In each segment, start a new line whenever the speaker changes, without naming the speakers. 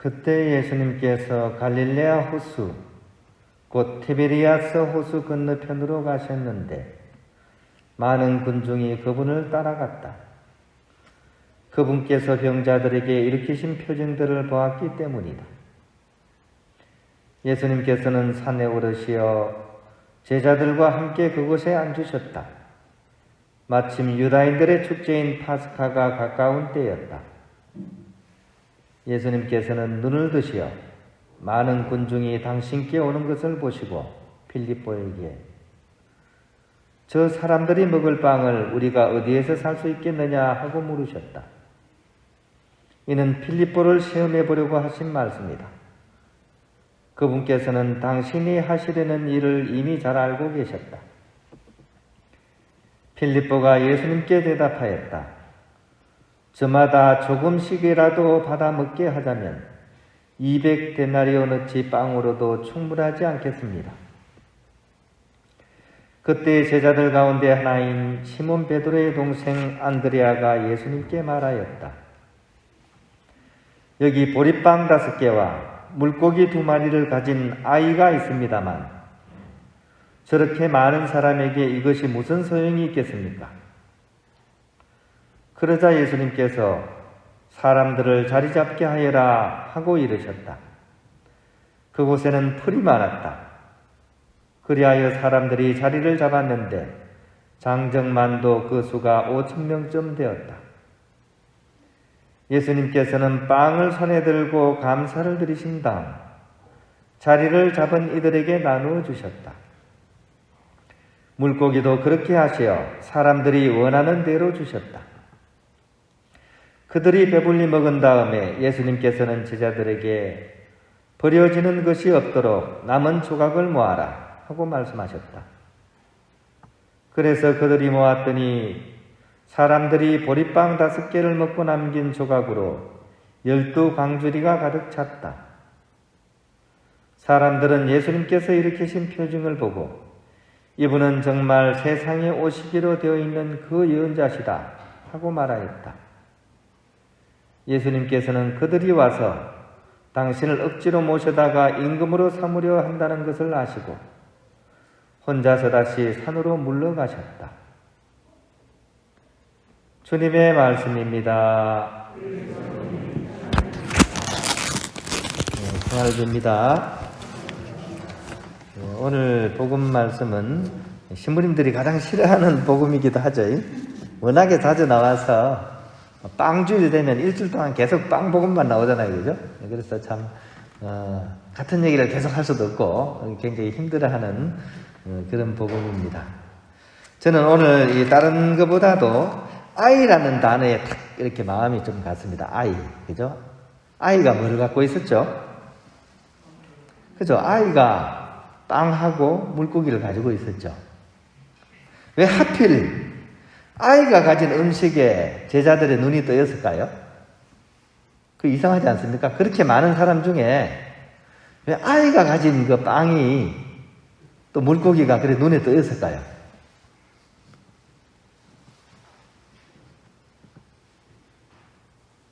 그때 예수님께서 갈릴레아 호수, 곧 티베리아스 호수 건너편으로 가셨는데 많은 군중이 그분을 따라갔다. 그분께서 병자들에게 일으키신 표징들을 보았기 때문이다. 예수님께서는 산에 오르시어 제자들과 함께 그곳에 앉으셨다. 마침 유다인들의 축제인 파스카가 가까운 때였다. 예수님께서는 눈을 드시어 많은 군중이 당신께 오는 것을 보시고 빌립보에게 저 사람들이 먹을 빵을 우리가 어디에서 살 수 있겠느냐 하고 물으셨다. 이는 빌립보를 시험해 보려고 하신 말씀이다. 그분께서는 당신이 하시려는 일을 이미 잘 알고 계셨다. 빌립보가 예수님께 대답하였다. 저마다 조금씩이라도 받아 먹게 하자면 200데나리오너치 빵으로도 충분하지 않겠습니다. 그때 제자들 가운데 하나인 시몬 베드로의 동생 안드레아가 예수님께 말하였다. 여기 보리빵 5개와 물고기 2마리를 가진 아이가 있습니다만 저렇게 많은 사람에게 이것이 무슨 소용이 있겠습니까? 그러자 예수님께서 사람들을 자리 잡게 하여라 하고 이르셨다. 그곳에는 풀이 많았다. 그리하여 사람들이 자리를 잡았는데 장정만도 그 수가 5,000명쯤 되었다. 예수님께서는 빵을 손에 들고 감사를 드리신 다음 자리를 잡은 이들에게 나누어 주셨다. 물고기도 그렇게 하시어 사람들이 원하는 대로 주셨다. 그들이 배불리 먹은 다음에 예수님께서는 제자들에게 버려지는 것이 없도록 남은 조각을 모아라 하고 말씀하셨다. 그래서 그들이 모았더니 사람들이 보리빵 5개를 먹고 남긴 조각으로 12광주리가 가득 찼다. 사람들은 예수님께서 일으키신 표징을 보고 이분은 정말 세상에 오시기로 되어 있는 그 예언자시다 하고 말하였다. 예수님께서는 그들이 와서 당신을 억지로 모셔다가 임금으로 삼으려 한다는 것을 아시고 혼자서 다시 산으로 물러가셨다. 주님의 말씀입니다. 생활기입니다. 오늘 복음 말씀은 신부님들이 가장 싫어하는 복음이기도 하죠. 워낙에 자주 나와서 빵주일 되면 일주일 동안 계속 빵 복음만 나오잖아요. 그죠? 그래서 참 같은 얘기를 계속 할 수도 없고 굉장히 힘들어하는 그런 복음입니다. 저는 오늘 이 다른 것보다도 아이라는 단어에 탁 이렇게 마음이 좀 갔습니다. 아이. 그죠? 아이가 뭐를 갖고 있었죠? 그죠? 아이가 빵하고 물고기를 가지고 있었죠. 왜 하필 아이가 가진 음식에 제자들의 눈이 뜨였을까요? 그 이상하지 않습니까? 그렇게 많은 사람 중에 왜 아이가 가진 그 빵이 또 물고기가 그래 눈에 뜨였을까요?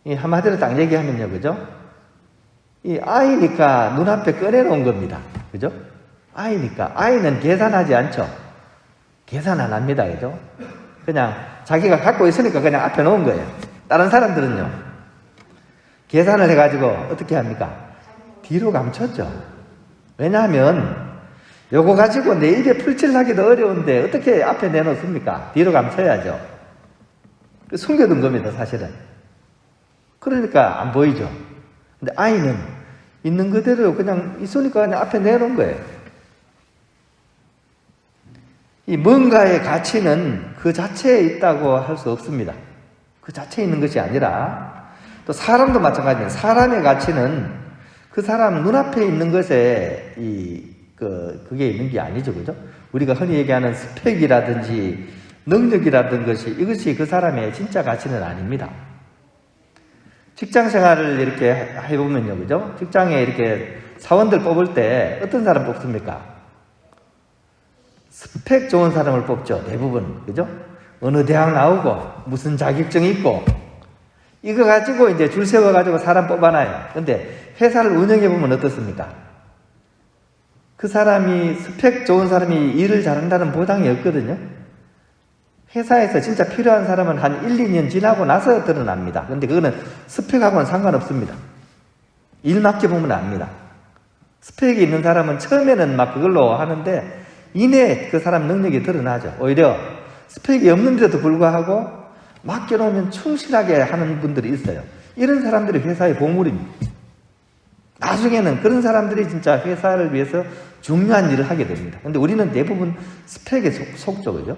이 한마디로 딱 얘기하면요, 그죠? 이 아이니까 눈앞에 꺼내놓은 겁니다. 그죠? 아이니까. 아이는 계산하지 않죠? 계산 안 합니다. 그죠? 그냥 자기가 갖고 있으니까 그냥 앞에 놓은 거예요. 다른 사람들은요, 계산을 해가지고 어떻게 합니까? 뒤로 감췄죠. 왜냐하면 요거 가지고 내 입에 풀칠하기도 어려운데 어떻게 앞에 내놓습니까? 뒤로 감춰야죠. 숨겨둔 겁니다, 사실은. 그러니까 안 보이죠. 근데 아이는 있는 그대로 그냥 있으니까 그냥 앞에 내놓은 거예요. 이 뭔가의 가치는 그 자체에 있다고 할 수 없습니다. 그 자체에 있는 것이 아니라 또 사람도 마찬가지입니다. 사람의 가치는 그 사람 눈앞에 있는 것에 그게 있는 게 아니죠. 그죠? 우리가 흔히 얘기하는 스펙이라든지 능력이라든 것이 이것이 그 사람의 진짜 가치는 아닙니다. 직장 생활을 이렇게 해보면요, 그죠? 직장에 이렇게 사원들 뽑을 때 어떤 사람 뽑습니까? 스펙 좋은 사람을 뽑죠, 대부분. 그죠? 어느 대학 나오고, 무슨 자격증이 있고, 이거 가지고 이제 줄 세워가지고 사람 뽑아놔요. 근데 회사를 운영해보면 어떻습니까? 그 사람이 스펙 좋은 사람이 일을 잘한다는 보장이 없거든요. 회사에서 진짜 필요한 사람은 한 1, 2년 지나고 나서 드러납니다. 근데 그거는 스펙하고는 상관없습니다. 일 맡겨보면 압니다. 스펙이 있는 사람은 처음에는 막 그걸로 하는데 이내 그 사람 능력이 드러나죠. 오히려 스펙이 없는데도 불구하고 맡겨놓으면 충실하게 하는 분들이 있어요. 이런 사람들이 회사의 보물입니다. 나중에는 그런 사람들이 진짜 회사를 위해서 중요한 일을 하게 됩니다. 근데 우리는 대부분 스펙에 속죠, 그죠?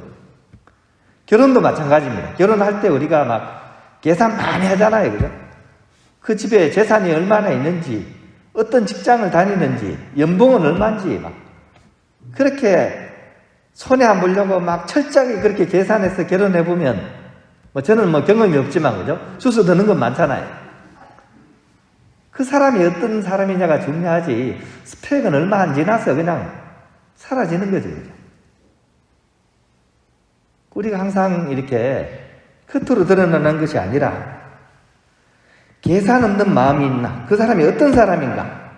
결혼도 마찬가지입니다. 결혼할 때 우리가 막 계산 많이 하잖아요, 그죠? 그 집에 재산이 얼마나 있는지, 어떤 직장을 다니는지, 연봉은 얼마인지 막 그렇게 손해 안 보려고 막 철저하게 그렇게 계산해서 결혼해보면 저는 경험이 없지만, 그죠? 주워 드는 건 많잖아요. 그 사람이 어떤 사람이냐가 중요하지, 스펙은 얼마 안 지나서 그냥 사라지는 거죠, 그죠? 우리가 항상 이렇게 겉으로 드러나는 것이 아니라, 계산 없는 마음이 있나? 그 사람이 어떤 사람인가?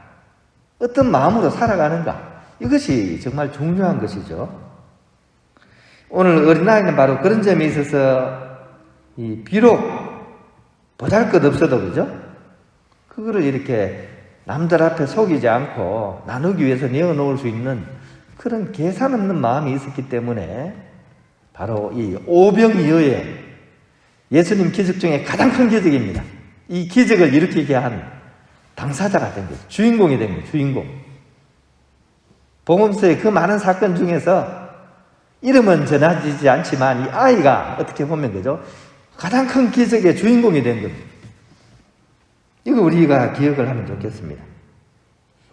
어떤 마음으로 살아가는가? 이것이 정말 중요한 것이죠. 오늘 어린아이는 바로 그런 점에 있어서 비록 보잘것없어도, 그죠? 그거를 이렇게 남들 앞에 속이지 않고 나누기 위해서 내어놓을 수 있는 그런 계산 없는 마음이 있었기 때문에 바로 이 오병이어의 예수님 기적 중에 가장 큰 기적입니다. 이 기적을 일으키게 한 당사자가 된 거죠. 주인공이 된 거죠. 주인공. 복음서의 그 많은 사건 중에서 이름은 전해지지 않지만 이 아이가 어떻게 보면, 그죠? 가장 큰 기적의 주인공이 된 겁니다. 이거 우리가 기억을 하면 좋겠습니다.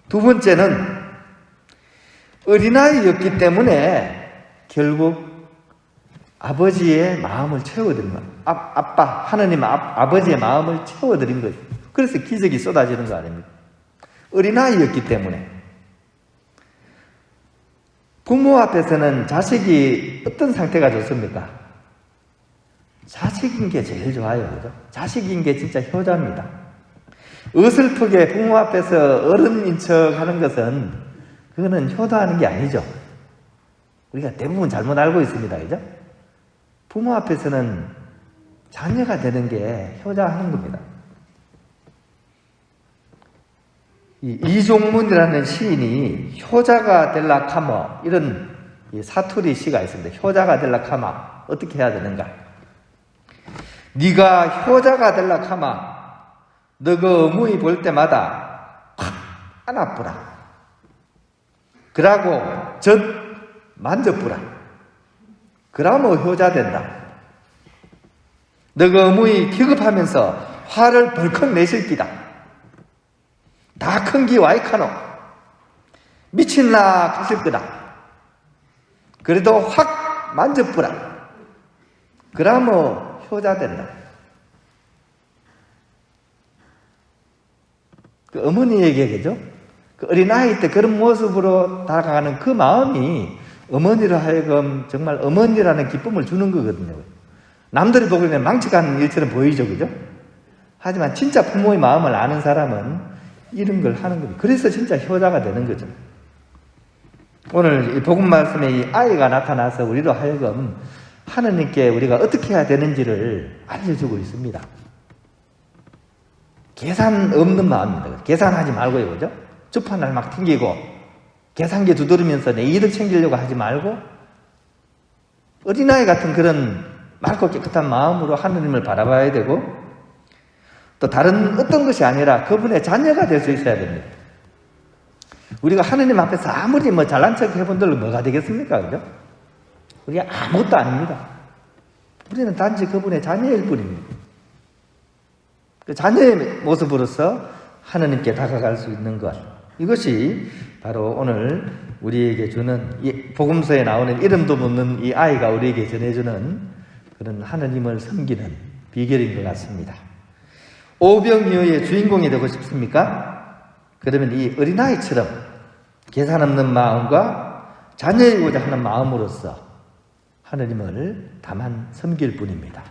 두 번째는 어린아이였기 때문에 결국 아버지의 마음을 채워드린 거예요. 아빠, 하느님 아버지의 마음을 채워드린 거예요. 그래서 기적이 쏟아지는 거 아닙니까? 어린아이였기 때문에. 부모 앞에서는 자식이 어떤 상태가 좋습니까? 자식인 게 제일 좋아요. 그죠? 자식인 게 진짜 효자입니다. 어설프게 부모 앞에서 어른인 척 하는 것은 그거는 효도하는 게 아니죠. 우리가 대부분 잘못 알고 있습니다. 그죠? 부모 앞에서는 자녀가 되는 게 효자하는 겁니다. 이종문이라는 시인이 효자가 될라 카머, 이런 사투리 시가 있습니다. 효자가 될라 카마, 어떻게 해야 되는가? 네가 효자가 될라 카마, 너가 어무이 볼 때마다 팍 안아뿌라. 그러고 젖 만져뿌라. 그러면 효자 된다. 너가 어무이 기급하면서 화를 벌컥 내실 기다. 다 큰 기 와이카노. 미친나 하실 거다. 그래도 확 만져뿌라. 그러면 효자 된다. 그 어머니에게, 그죠? 그 어린아이 때 그런 모습으로 다가가는 그 마음이 어머니로 하여금 정말 어머니라는 기쁨을 주는 거거든요. 남들이 보기에는 망측한 일처럼 보이죠, 그죠? 하지만 진짜 부모의 마음을 아는 사람은 이런 걸 하는 겁니다. 그래서 진짜 효자가 되는 거죠. 오늘 이 복음 말씀에 이 아이가 나타나서 우리로 하여금 하느님께 우리가 어떻게 해야 되는지를 알려주고 있습니다. 계산 없는 마음입니다. 계산하지 말고요, 그죠? 주판을 막 튕기고 계산기 두드리면서 내 이득 챙기려고 하지 말고 어린아이 같은 그런 맑고 깨끗한 마음으로 하느님을 바라봐야 되고 또 다른 어떤 것이 아니라 그분의 자녀가 될 수 있어야 됩니다. 우리가 하느님 앞에서 아무리 잘난 척 해본들 뭐가 되겠습니까? 그죠? 우리가 아무것도 아닙니다. 우리는 단지 그분의 자녀일 뿐입니다. 그 자녀의 모습으로서 하느님께 다가갈 수 있는 것, 이것이 바로 오늘 우리에게 주는 이 복음서에 나오는 이름도 묻는 이 아이가 우리에게 전해주는 그런 하느님을 섬기는 비결인 것 같습니다. 오병이어의 주인공이 되고 싶습니까? 그러면 이 어린아이처럼 계산 없는 마음과 자녀이고자 하는 마음으로서 하느님을 다만 섬길 뿐입니다.